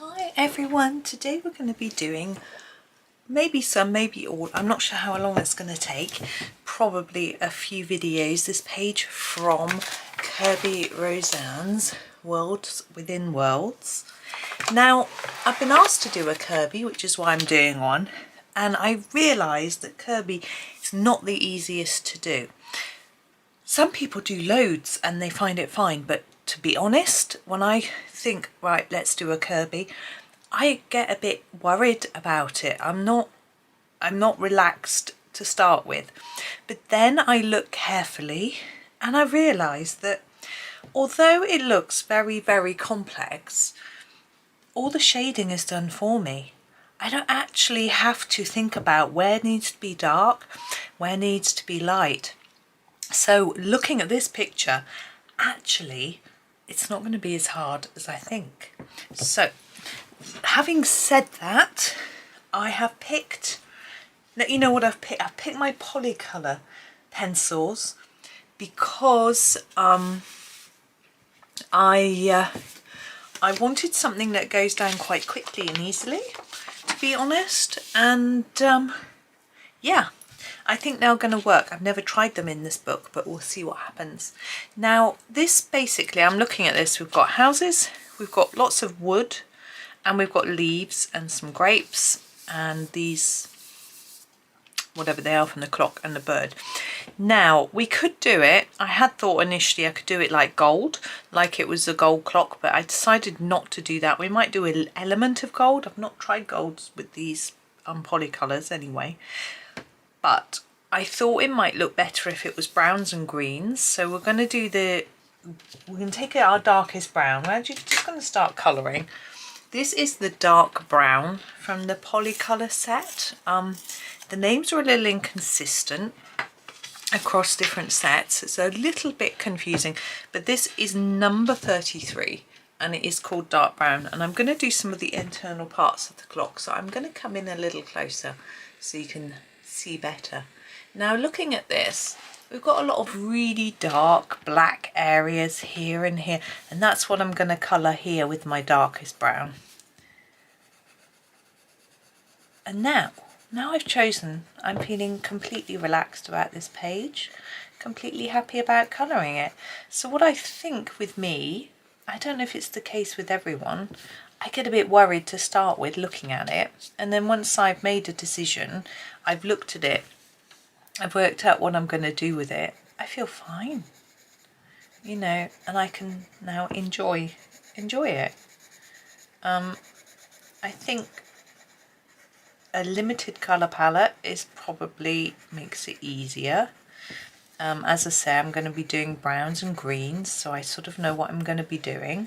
Hi everyone, today we're going to be doing maybe some, maybe all, I'm not sure how long it's going to take, probably a few videos, this page from Kerby Rosanes, Worlds Within Worlds. Now I've been asked to do a Kerby, which is why I'm doing one, and I realised that Kerby is not the easiest to do. Some people do loads and they find it fine, but to be honest, when I think, right, let's do a Kerby, I get a bit worried about it. I'm not relaxed to start with. But then I look carefully and I realise that although it looks very, very complex, all the shading is done for me. I don't actually have to think about where needs to be dark, where needs to be light. So looking at this picture, actually, it's not going to be as hard as I think. So having said that, I have picked, let you know what I've picked. I've picked my Polycolor pencils because I wanted something that goes down quite quickly and easily, to be honest. And yeah, I think they're going to work. I've never tried them in this book, but we'll see what happens. Now this basically, I'm looking at this, we've got houses, we've got lots of wood, and we've got leaves and some grapes and these, whatever they are, from the clock and the bird. Now we could do it, I had thought initially I could do it like gold, like it was a gold clock, but I decided not to do that. We might do an element of gold. I've not tried golds with these Polycolors anyway, but I thought it might look better if it was browns and greens. So we're going to do we're going to take our darkest brown. We're actually just going to start colouring. This is the dark brown from the Polycolor set. The names are a little inconsistent across different sets. It's a little bit confusing, but this is number 33 and it is called dark brown. And I'm going to do some of the internal parts of the clock. So I'm going to come in a little closer so you can see better. Now looking at this, we've got a lot of really dark black areas here and here, and that's what I'm going to colour here with my darkest brown. And now I've chosen, I'm feeling completely relaxed about this page, completely happy about colouring it. So what I think with me, I don't know if it's the case with everyone, I get a bit worried to start with looking at it, and then once I've made a decision, I've looked at it, I've worked out what I'm going to do with it, I feel fine, you know, and I can now enjoy it. I think a limited colour palette is probably makes it easier. As I say, I'm going to be doing browns and greens, so I sort of know what I'm going to be doing.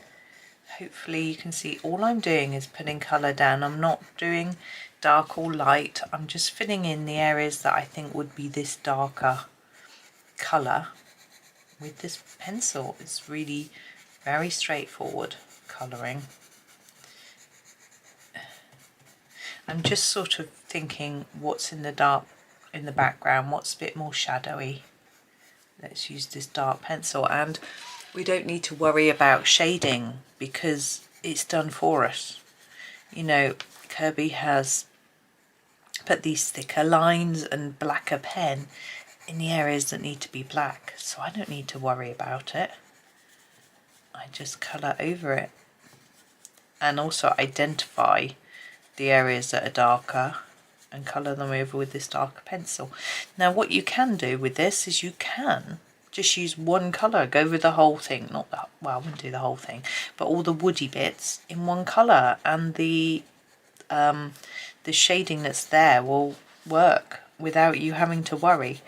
Hopefully you can see all I'm doing is putting colour down. I'm not doing dark or light. I'm just filling in the areas that I think would be this darker colour with this pencil. It's really very straightforward colouring. I'm just sort of thinking what's in the dark in the background, what's a bit more shadowy. Let's use this dark pencil, and we don't need to worry about shading because it's done for us. You know, Kerby has put these thicker lines and blacker pen in the areas that need to be black, so I don't need to worry about it. I just colour over it and also identify the areas that are darker and colour them over with this darker pencil. Now what you can do with this is you can just use one colour, go over the whole thing, not that, well, I wouldn't do the whole thing, but all the woody bits in one colour, and the shading that's there will work without you having to worry.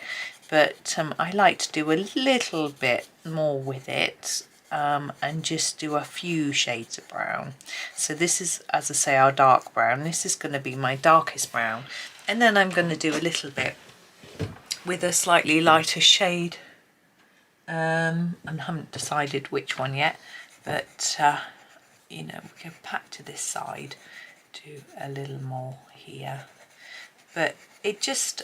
But I like to do a little bit more with it, and just do a few shades of brown. So this is, as I say, our dark brown. This is going to be my darkest brown, and then I'm going to do a little bit with a slightly lighter shade. I haven't decided which one yet, but you know, we can pack to this side, do a little more here. But it just,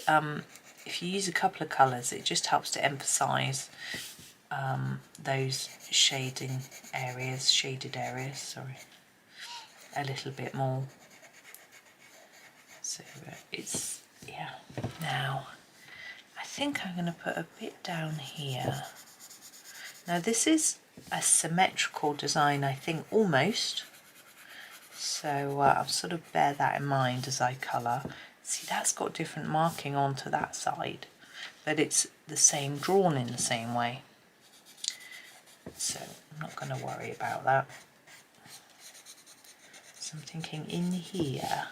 if you use a couple of colours, it just helps to emphasise those shaded areas, sorry. a little bit more. So it's, yeah. Now I think I'm going to put a bit down here. Now this is a symmetrical design, I think, almost. So I'll sort of bear that in mind as I colour. See, that's got different marking onto that side, but it's the same, drawn in the same way. So I'm not going to worry about that. So I'm thinking in here,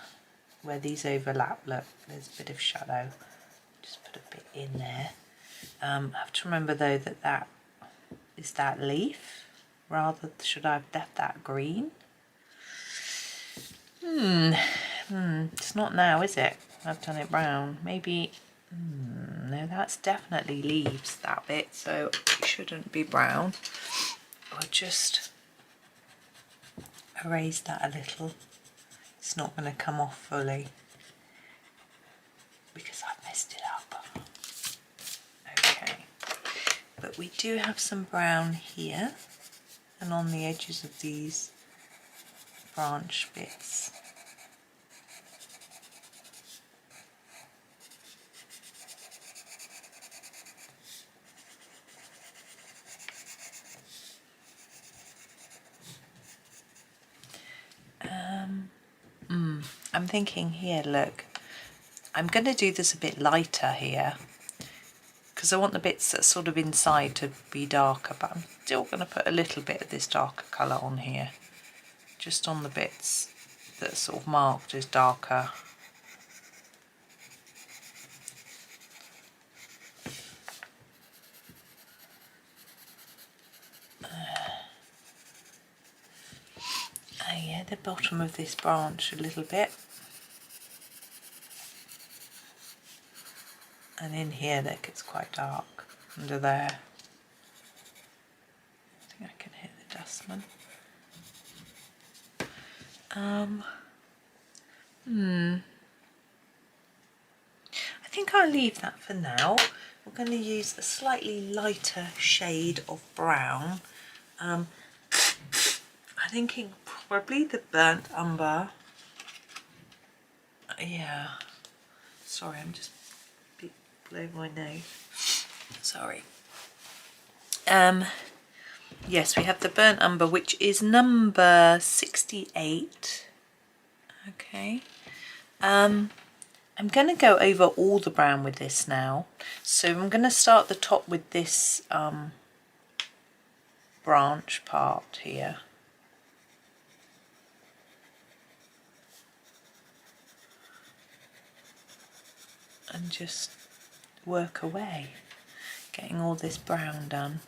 where these overlap, look, there's a bit of shadow. Just put a bit in there. I have to remember though that that is that leaf. Rather, should I have left that green? It's not now, is it? I've done it brown. Maybe, no, that's definitely leaves, that bit, so it shouldn't be brown. I'll just erase that a little. It's not going to come off fully because I've messed it up. Okay, but we do have some brown here and on the edges of these branch bits. I'm thinking here, look, I'm going to do this a bit lighter here because I want the bits that sort of inside to be darker, but I'm still going to put a little bit of this darker colour on here, just on the bits that are sort of marked as darker. Yeah, the bottom of this branch a little bit. And in here, look, it's quite dark under there. I think I can hit the dustman. I think I'll leave that for now. We're going to use a slightly lighter shade of brown. I'm thinking probably the burnt umber. Yeah. Sorry, I'm just blowing my nose. Sorry. Yes, we have the burnt umber, which is number 68. Okay. I'm going to go over all the brown with this now. So I'm going to start the top with this branch part here. And just work away, getting all this brown done.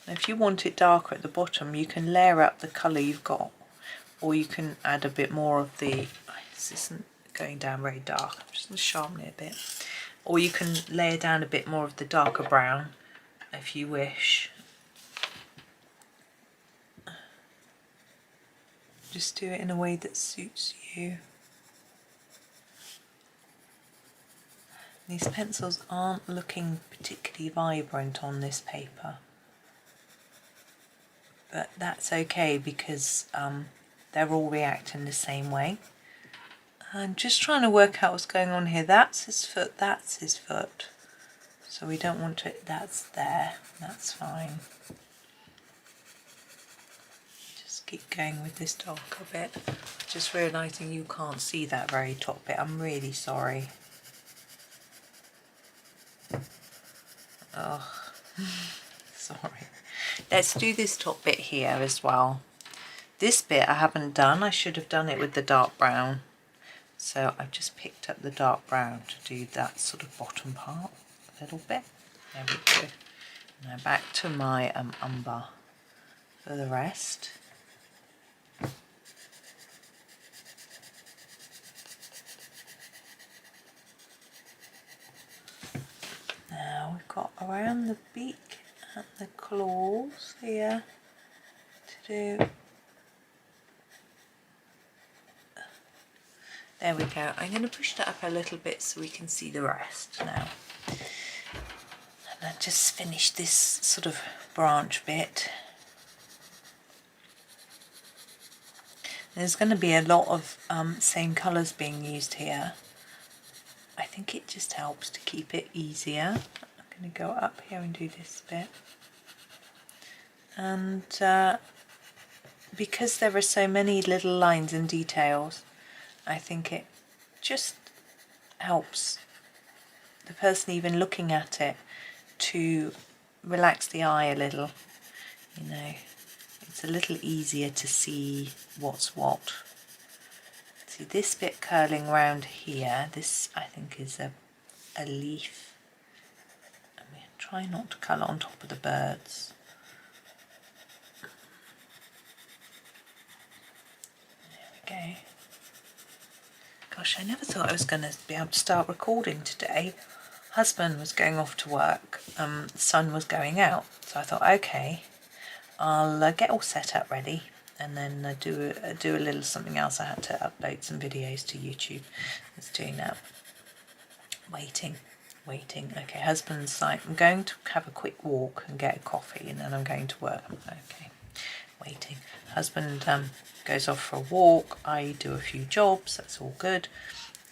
Now if you want it darker at the bottom, you can layer up the colour you've got, or you can add a bit more of the, this isn't going down very dark, I'm just going to sharpen it a bit, or you can layer down a bit more of the darker brown if you wish. Just do it in a way that suits you. These pencils aren't looking particularly vibrant on this paper, but that's okay because they're all reacting the same way. I'm just trying to work out what's going on here. That's his foot, that's his foot. So we don't want it, that's there, that's fine. Just keep going with this darker bit. Just realising you can't see that very top bit, I'm really sorry. Oh, sorry. Let's do this top bit here as well. This bit I haven't done. I should have done it with the dark brown. So I've just picked up the dark brown to do that sort of bottom part a little bit. There we go. Now back to my umber for the rest. Now we've got around the beak and the claws here to do. There we go. I'm going to push that up a little bit so we can see the rest now. And I just finished this sort of branch bit. There's going to be a lot of same colours being used here. I think it just helps to keep it easier. I'm going to go up here and do this bit. And because there are so many little lines and details, I think it just helps the person even looking at it to relax the eye a little. You know, it's a little easier to see what's what. See this bit curling around here, this I think is a leaf. And we try not to colour on top of the birds. There we go. Gosh, I never thought I was going to be able to start recording today. Husband was going off to work, son was going out, so I thought, okay, I'll get all set up ready and then do a little something else. I had to upload some videos to YouTube. I was doing that. Waiting. Okay, husband's like, I'm going to have a quick walk and get a coffee and then I'm going to work. Okay, waiting. Husband goes off for a walk. I do a few jobs. That's all good.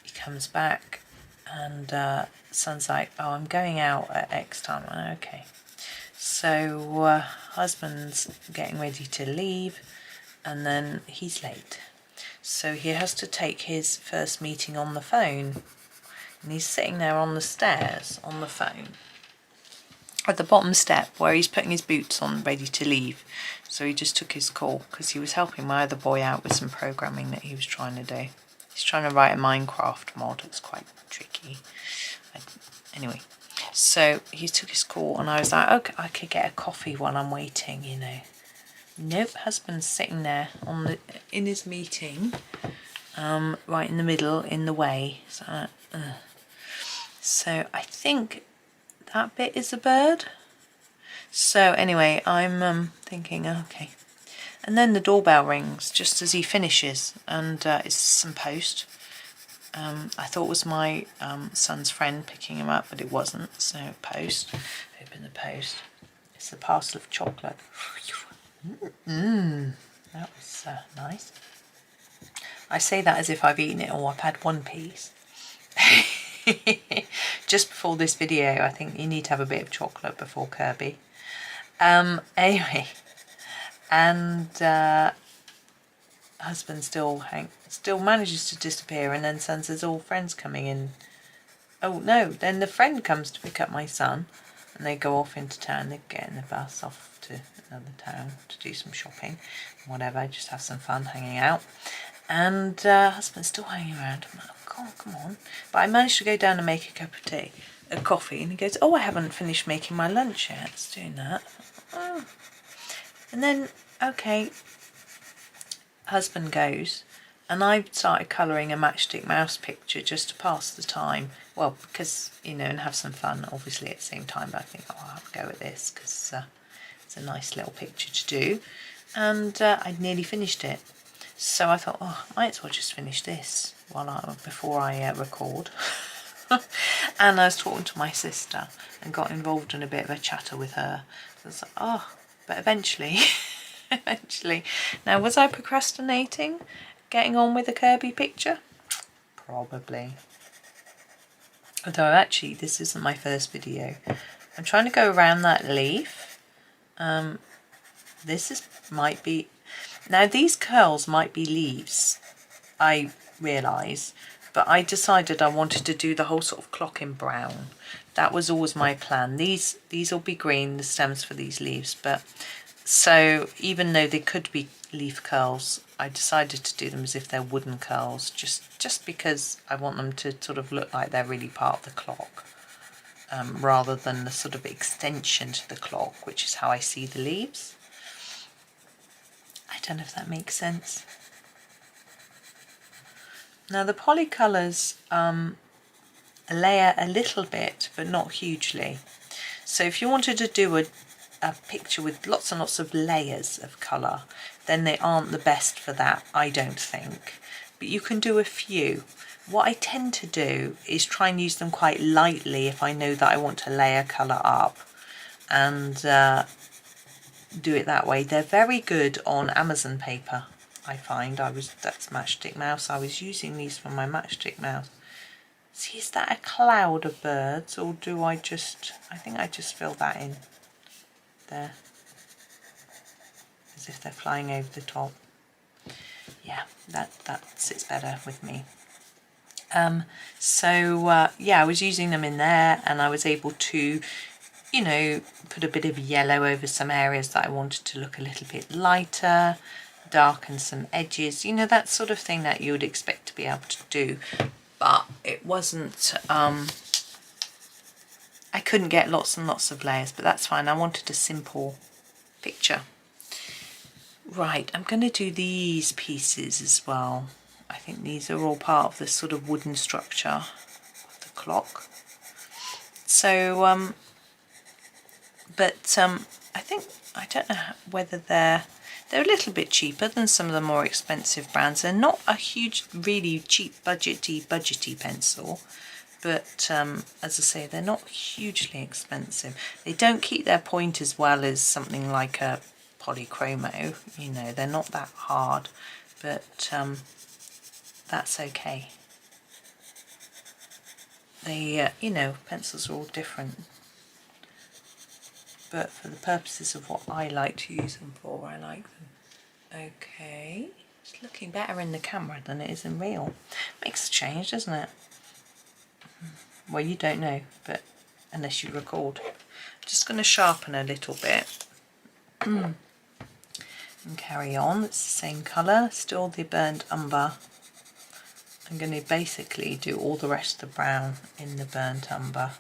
He comes back and son's like, oh, I'm going out at X time. Okay. So husband's getting ready to leave and then he's late. So he has to take his first meeting on the phone. And he's sitting there on the stairs on the phone at the bottom step where he's putting his boots on ready to leave. So he just took his call because he was helping my other boy out with some programming that he was trying to do. He's trying to write a Minecraft mod. It's quite tricky. Anyway, so he took his call and I was like, okay, I could get a coffee while I'm waiting, you know. Nope, husband's sitting there in his meeting, right in the middle, in the way. So I think that bit is a bird. So anyway, I'm thinking, okay. And then the doorbell rings just as he finishes, and it's some post. I thought it was my son's friend picking him up, but it wasn't. So post, open the post. It's a parcel of chocolate. That was nice. I say that as if I've eaten it all. I've had one piece. Just before this video, I think you need to have a bit of chocolate before Kerby. Anyway, and husband still manages to disappear, and then son says, "Oh, friend's coming in." Oh no! Then the friend comes to pick up my son, and they go off into town. They get in the bus off to another town to do some shopping, whatever. Just have some fun hanging out. And husband's still hanging around. I'm like, oh God, come on! But I managed to go down and make a cup of tea, a coffee, and he goes, "Oh, I haven't finished making my lunch yet." It's doing that. Oh. And then, okay, husband goes, and I started colouring a matchstick mouse picture just to pass the time. Well, because, you know, and have some fun, obviously, at the same time. But I think, oh, I'll have a go at this because it's a nice little picture to do. And I'd nearly finished it. So I thought, oh, I might as well just finish this before I record. And I was talking to my sister and got involved in a bit of a chatter with her. So I was like, oh, but eventually, Now, was I procrastinating getting on with the Kerby picture? Probably. Although actually, this isn't my first video. I'm trying to go around that leaf. Might be... Now, these curls might be leaves, I realise. But I decided I wanted to do the whole sort of clock in brown. That was always my plan. These will be green, the stems for these leaves. But so even though they could be leaf curls, I decided to do them as if they're wooden curls, just because I want them to sort of look like they're really part of the clock, rather than the sort of extension to the clock, which is how I see the leaves. I don't know if that makes sense. Now the Polycolors layer a little bit, but not hugely. So if you wanted to do a picture with lots and lots of layers of colour, then they aren't the best for that, I don't think. But you can do a few. What I tend to do is try and use them quite lightly if I know that I want to layer colour up, and do it that way. They're very good on Amazon paper. I find. That's Matchstick Mouse. I was using these for my Matchstick Mouse. See, is that a cloud of birds, or do I think I just fill that in there, as if they're flying over the top. Yeah, that sits better with me. Yeah, I was using them in there, and I was able to, you know, put a bit of yellow over some areas that I wanted to look a little bit lighter, darken some edges, you know, that sort of thing that you would expect to be able to do. But it wasn't, I couldn't get lots and lots of layers, but that's fine. I wanted a simple picture. Right, I'm going to do these pieces as well. I think these are all part of this sort of wooden structure of the clock. So, I think, I don't know whether they're a little bit cheaper than some of the more expensive brands. They're not a huge, really cheap, budgety pencil, but as I say, they're not hugely expensive. They don't keep their point as well as something like a Polychromo, you know, they're not that hard, but that's okay. They, you know, pencils are all different, but for the purposes of what I like to use them for, I like them. Okay, it's looking better in the camera than it is in real. Makes a change, doesn't it? Well, you don't know, but unless you record. I'm just going to sharpen a little bit. And carry on. It's the same colour, still the burnt umber. I'm going to basically do all the rest of the brown in the burnt umber,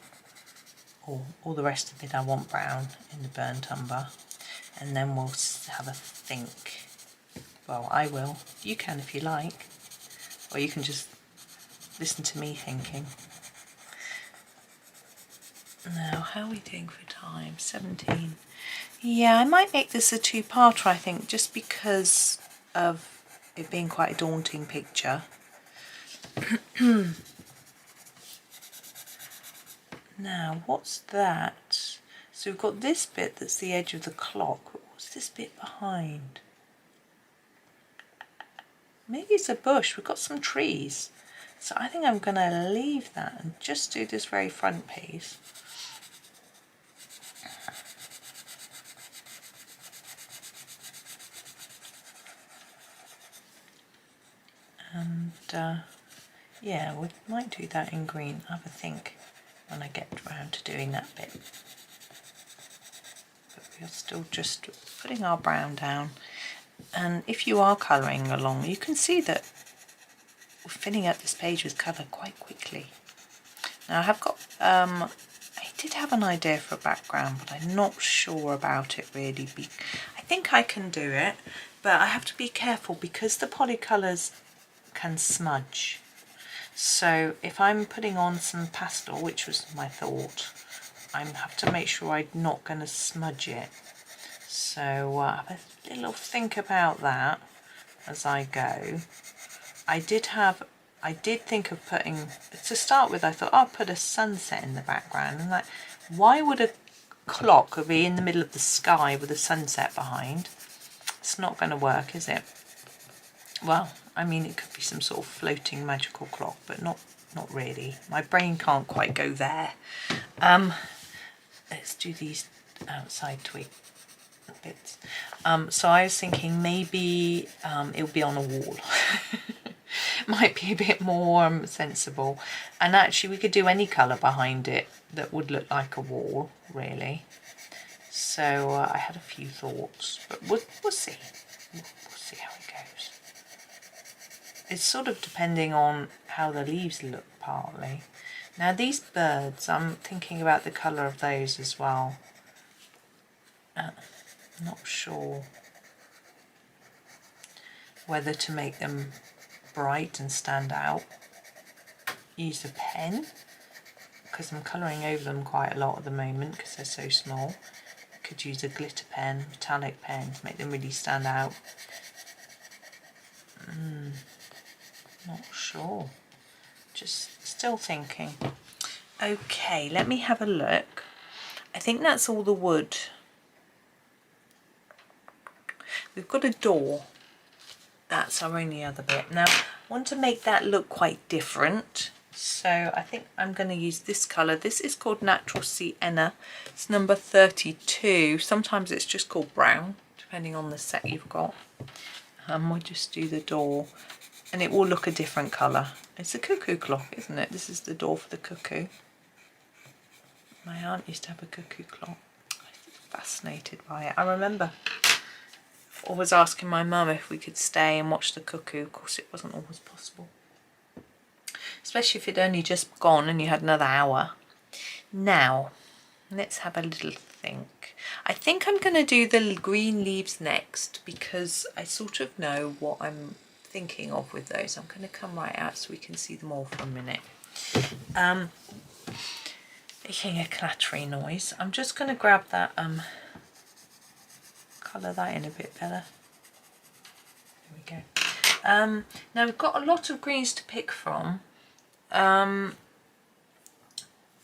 or all the rest of it I want brown in the burnt umber, and then we'll have a think. Well, I will. You can if you like, or you can just listen to me thinking. Now, how are we doing for time? 17. Yeah, I might make this a two-parter, I think, just because of it being quite a daunting picture. Now, what's that? So we've got this bit that's the edge of the clock. What's this bit behind? Maybe it's a bush. We've got some trees. So I think I'm going to leave that and just do this very front piece. And yeah, we might do that in green. I'll have a think when I get around to doing that bit. But we're still just putting our brown down. And if you are colouring along, you can see that we're filling up this page with colour quite quickly. Now I have got, I did have an idea for a background, but I'm not sure about it really. I think I can do it, but I have to be careful because the Polycolors can smudge. So if I'm putting on some pastel, which was my thought, I have to make sure I'm not going to smudge it. So have a little think about that as I go. I did think of putting, to start with I thought I'll put a sunset in the background, and like, why would a clock be in the middle of the sky with a sunset behind? It's not going to work, is it? Well, I mean, it could be some sort of floating magical clock, but not really. My brain can't quite go there. Let's do these outside twig bits. So I was thinking maybe it would be on a wall. Might be a bit more sensible. And actually we could do any colour behind it that would look like a wall, really. So I had a few thoughts, but we'll see. We'll see how it goes. It's sort of depending on how the leaves look partly. Now these birds, I'm thinking about the colour of those as well. Not sure whether to make them bright and stand out. Use a pen, because I'm colouring over them quite a lot at the moment because they're so small. I could use a glitter pen, metallic pen, to make them really stand out. Not sure. Just still thinking. Okay, let me have a look. I think that's all the wood. We've got a door. That's our only other bit. Now I want to make that look quite different, so I think I'm going to use this colour. This is called Natural Sienna. It's number 32. Sometimes it's just called brown, depending on the set you've got. We'll just do the door and it will look a different colour. It's a cuckoo clock, isn't it? This is the door for the cuckoo. My aunt used to have a cuckoo clock. I was fascinated by it. I remember always asking my mum if we could stay and watch the cuckoo. Of course it wasn't always possible, especially if it only just gone and you had another hour. Now let's have a little think. I think I'm going to do the green leaves next because I sort of know what I'm thinking of with those. I'm going to come right out so we can see them all for a minute. Making a clattery noise. I'm just going to grab that colour that in a bit better. There we go. Now we've got a lot of greens to pick from.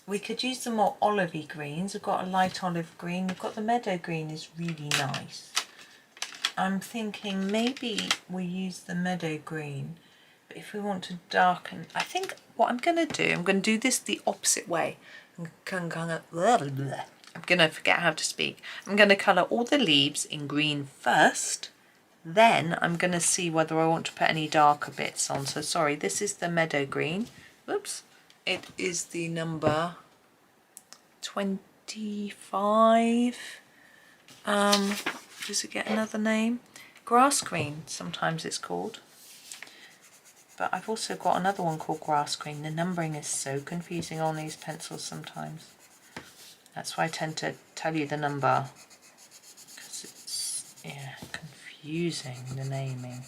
We could use the more olivey greens. We've got a light olive green. We've got the meadow green is really nice. I'm thinking maybe we use the meadow green, but if we want to darken, I think what I'm going to do this the opposite way. I'm going to forget how to speak. I'm going to colour all the leaves in green first, then I'm going to see whether I want to put any darker bits on. So sorry, this is the meadow green. Whoops. It is the number 25. Does it get another name? Grass green, sometimes it's called. But I've also got another one called grass green. The numbering is so confusing on these pencils sometimes. That's why I tend to tell you the number, because it's, yeah, confusing, the naming.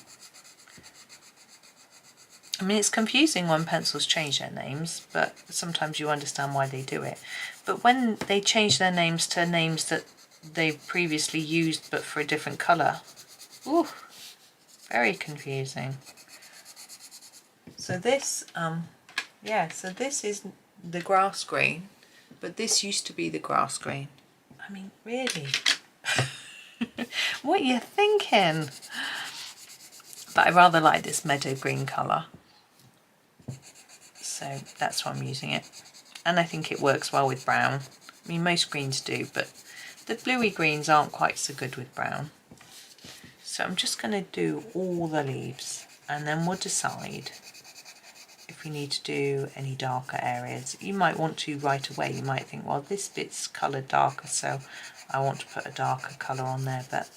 I mean, it's confusing when pencils change their names, but sometimes you understand why they do it. But when they change their names to names that they've previously used but for a different colour, ooh, very confusing. So this, so this is the grass green, but this used to be the grass green. I mean, really? What are you thinking? But I rather like this meadow green colour. So that's why I'm using it. And I think it works well with brown. I mean, most greens do, but the bluey greens aren't quite so good with brown. So I'm just going to do all the leaves and then we'll decide if we need to do any darker areas. You might want to right away. You might think, well, this bit's coloured darker, so I want to put a darker colour on there. But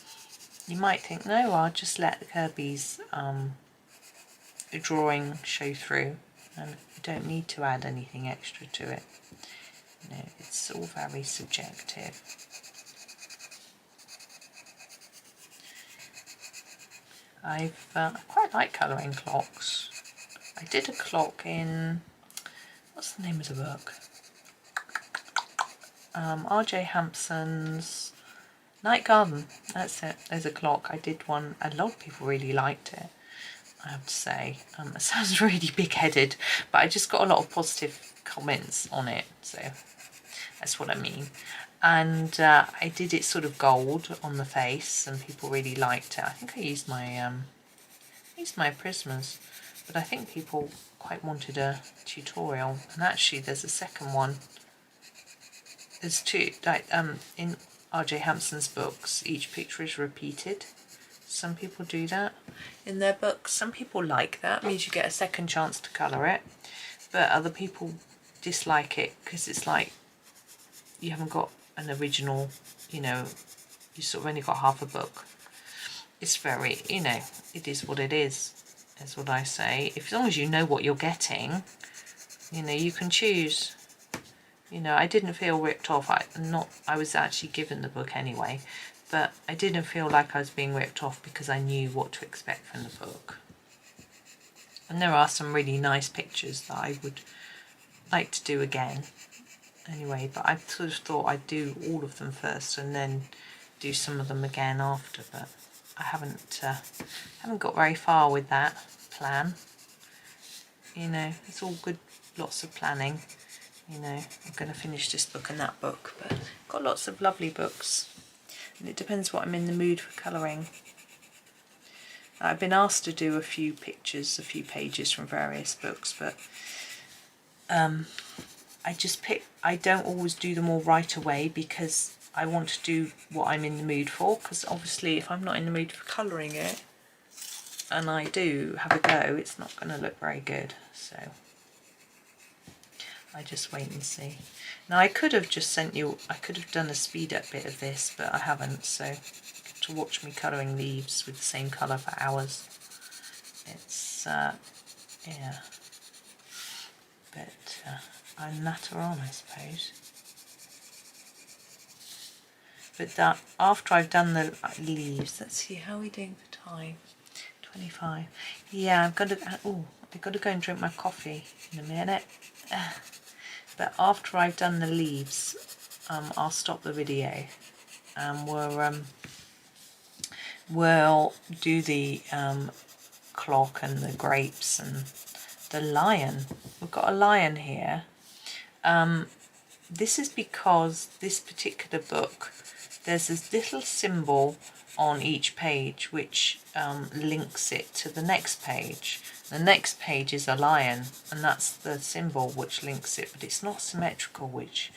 you might think, no, I'll just let Kerby's drawing show through and you don't need to add anything extra to it. You know, it's all very subjective. I quite like colouring clocks. I did a clock in, what's the name of the book? R.J. Hampson's Night Garden. That's it. There's a clock. I did one. A lot of people really liked it, I have to say. It sounds really big-headed, but I just got a lot of positive comments on it, so that's what I mean. And I did it sort of gold on the face, and people really liked it. I think I used my prismas, but I think people quite wanted a tutorial. And actually, there's a second one. There's two. Like in R.J. Hampson's books, each picture is repeated. Some people do that in their books. Some people like that. It means you get a second chance to colour it. But other people dislike it because it's like you haven't got an original, you know, you sort of only got half a book. It's very, you know, it is what it is what I say. As long as you know what you're getting, you know, you can choose. You know, I didn't feel ripped off. I was actually given the book anyway, but I didn't feel like I was being ripped off because I knew what to expect from the book. And there are some really nice pictures that I would like to do again. Anyway, but I sort of thought I'd do all of them first and then do some of them again after, but I haven't got very far with that plan. You know, it's all good, lots of planning. You know, I'm going to finish this book and that book, but I've got lots of lovely books, and it depends what I'm in the mood for colouring. I've been asked to do a few pictures, a few pages from various books, but I don't always do them all right away because I want to do what I'm in the mood for, because obviously if I'm not in the mood for colouring it and I do have a go, it's not going to look very good. So I just wait and see. Now I could have just I could have done a speed up bit of this, but I haven't, so to watch me colouring leaves with the same colour for hours. It's, yeah, but I'm natter on, I suppose. But that, after I've done the leaves, let's see, how are we doing for time? 25. Yeah, I've got to go and drink my coffee in a minute. But after I've done the leaves, I'll stop the video and we'll do the clock and the grapes and the lion. We've got a lion here. This is because this particular book, there's this little symbol on each page which links it to the next page. The next page is a lion, and that's the symbol which links it, but it's not symmetrical, which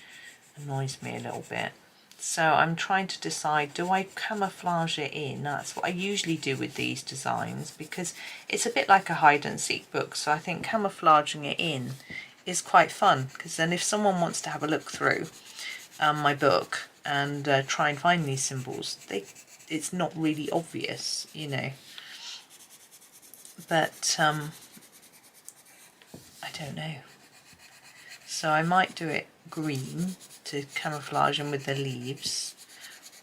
annoys me a little bit. So I'm trying to decide, do I camouflage it in? That's what I usually do with these designs, because it's a bit like a hide and seek book, so I think camouflaging it in is quite fun, because then if someone wants to have a look through my book and try and find these symbols, it's not really obvious, you know. But I don't know. So I might do it green to camouflage them with the leaves,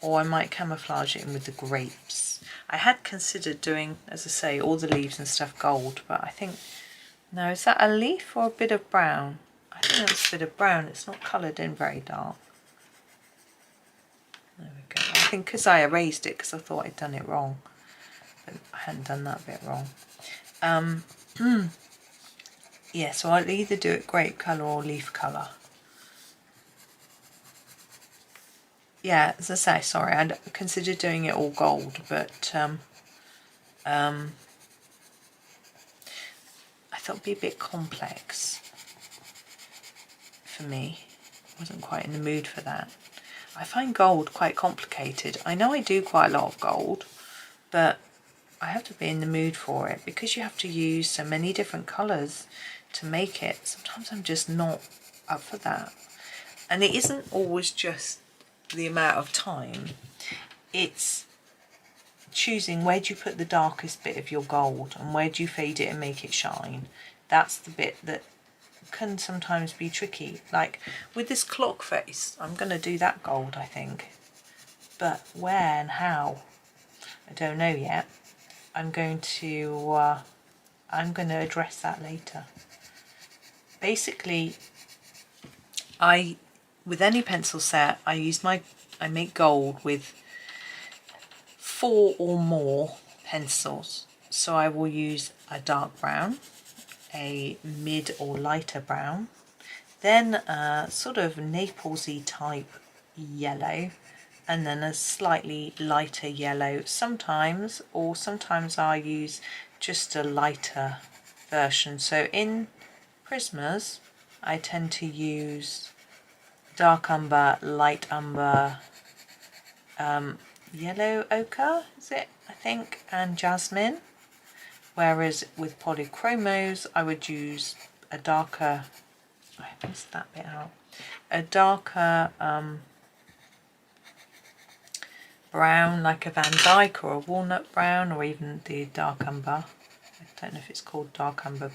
or I might camouflage it in with the grapes. I had considered doing, as I say, all the leaves and stuff gold, but I think, no, is that a leaf or a bit of brown? I think that's a bit of brown. It's not coloured in very dark. There we go. I think because I erased it because I thought I'd done it wrong, but I hadn't done that bit wrong. Yeah, so I'll either do it grape colour or leaf colour. Yeah, as I say, sorry, I'd considered doing it all gold, but I thought it'd be a bit complex for me. I wasn't quite in the mood for that. I find gold quite complicated. I know I do quite a lot of gold, but I have to be in the mood for it because you have to use so many different colours to make it. Sometimes I'm just not up for that. And it isn't always just the amount of time. It's choosing where do you put the darkest bit of your gold and where do you fade it and make it shine. That's the bit that can sometimes be tricky. Like with this clock face, I'm going to do that gold, I think. But where and how, I don't know yet. I'm going to address that later. Basically, with any pencil set, I make gold with 4 or more pencils. So I will use a dark brown, a mid or lighter brown, then a sort of Naplesy type yellow, and then a slightly lighter yellow sometimes, or sometimes I use just a lighter version. So in Prismas I tend to use dark umber, light umber, yellow ochre, is it, I think, and jasmine. Whereas with polychromos I would use a darker, I missed that bit out, a darker brown, like a Van Dyke or a walnut brown, or even the dark umber. I don't know if it's called dark umber.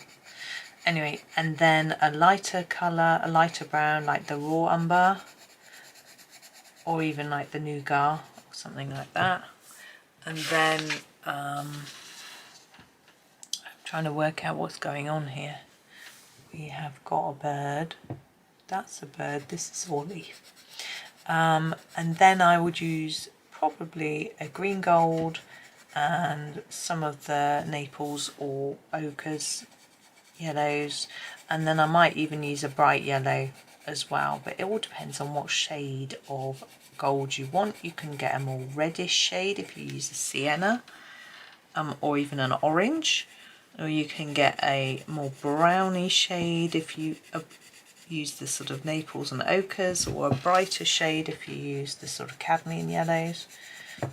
Anyway, and then a lighter colour, a lighter brown, like the raw umber, or even like the nougat, or something like that. And then I'm trying to work out what's going on here. We have got a bird. That's a bird. This is all leaf. And then I would use probably a green gold and some of the Naples or ochres, yellows, and then I might even use a bright yellow as well, but it all depends on what shade of gold you want. You can get a more reddish shade if you use a sienna, or even an orange, or you can get a more browny shade if you use the sort of Naples and ochres, or a brighter shade if you use the sort of cadmium yellows,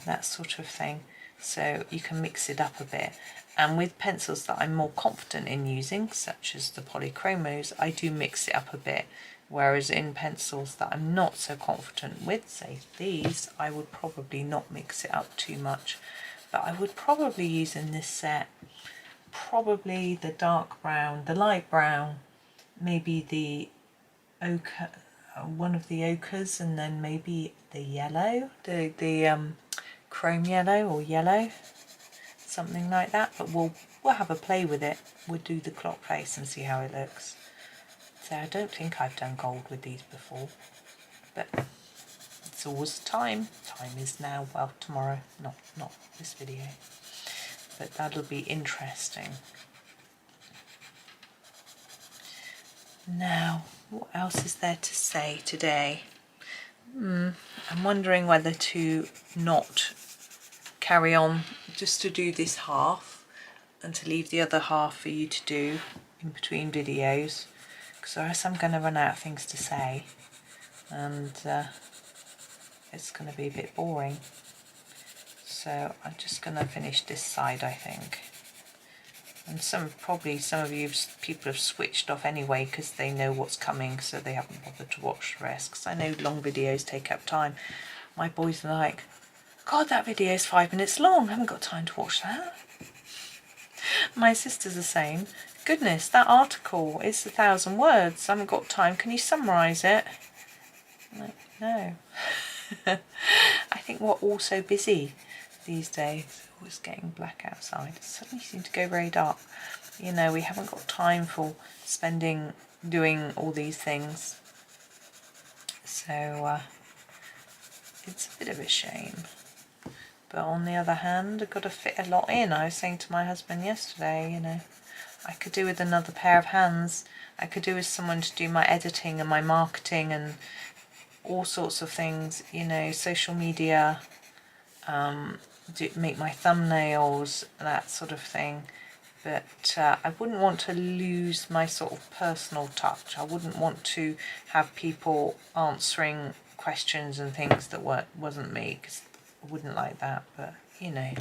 that sort of thing. So you can mix it up a bit. And with pencils that I'm more confident in using, such as the Polychromos, I do mix it up a bit. Whereas in pencils that I'm not so confident with, say these, I would probably not mix it up too much. But I would probably use in this set, probably the dark brown, the light brown, maybe the ochre, one of the ochres, and then maybe the yellow, the chrome yellow or yellow, something like that. But we'll have a play with it. We'll do the clock face and see how it looks. So I don't think I've done gold with these before, but it's always time. Time is now, well, tomorrow, not this video, but that'll be interesting. Now, what else is there to say today? I'm wondering whether to not carry on, just to do this half and to leave the other half for you to do in between videos, because or else I'm going to run out of things to say and it's going to be a bit boring. So I'm just going to finish this side, I think. And probably some of you people have switched off anyway because they know what's coming, so they haven't bothered to watch the rest, because I know long videos take up time. My boys are like, God, that video is 5 minutes long, I haven't got time to watch that. My sisters are saying, goodness, that article is 1,000 words, I haven't got time, can you summarise it? I'm like, no. I think we're all so busy these days. Oh, it's getting black outside. It suddenly seems to go very dark. You know, we haven't got time for doing all these things. So it's a bit of a shame. But on the other hand, I've got to fit a lot in. I was saying to my husband yesterday, you know, I could do with another pair of hands. I could do with someone to do my editing and my marketing and all sorts of things, you know, social media, make my thumbnails, that sort of thing. But I wouldn't want to lose my sort of personal touch. I wouldn't want to have people answering questions and things that wasn't me, because I wouldn't like that. But, you know,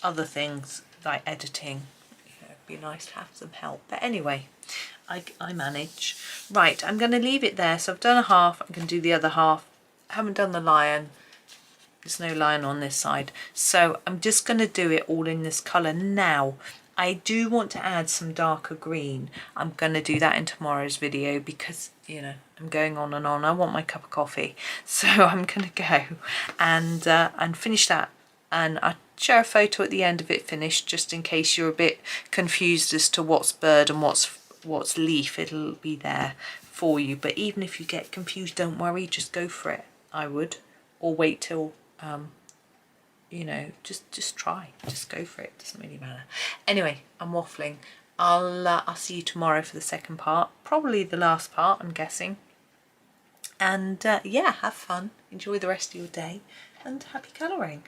other things like editing, you know, it'd be nice to have some help. But anyway, I manage. Right, I'm going to leave it there. So I've done a half, I'm going to do the other half. I haven't done the lion. There's no lion on this side. So I'm just going to do it all in this colour now. I do want to add some darker green. I'm going to do that in tomorrow's video because, you know, I'm going on and on. I want my cup of coffee. So I'm going to go and finish that. And I'll share a photo at the end of it finished, just in case you're a bit confused as to what's bird and what's leaf. It'll be there for you. But even if you get confused, don't worry, just go for it. I would. Or wait till you know, just try, just go for it, doesn't really matter. Anyway, I'm waffling. I'll see you tomorrow for the second part, probably the last part, I'm guessing. And yeah, have fun, enjoy the rest of your day, and happy colouring.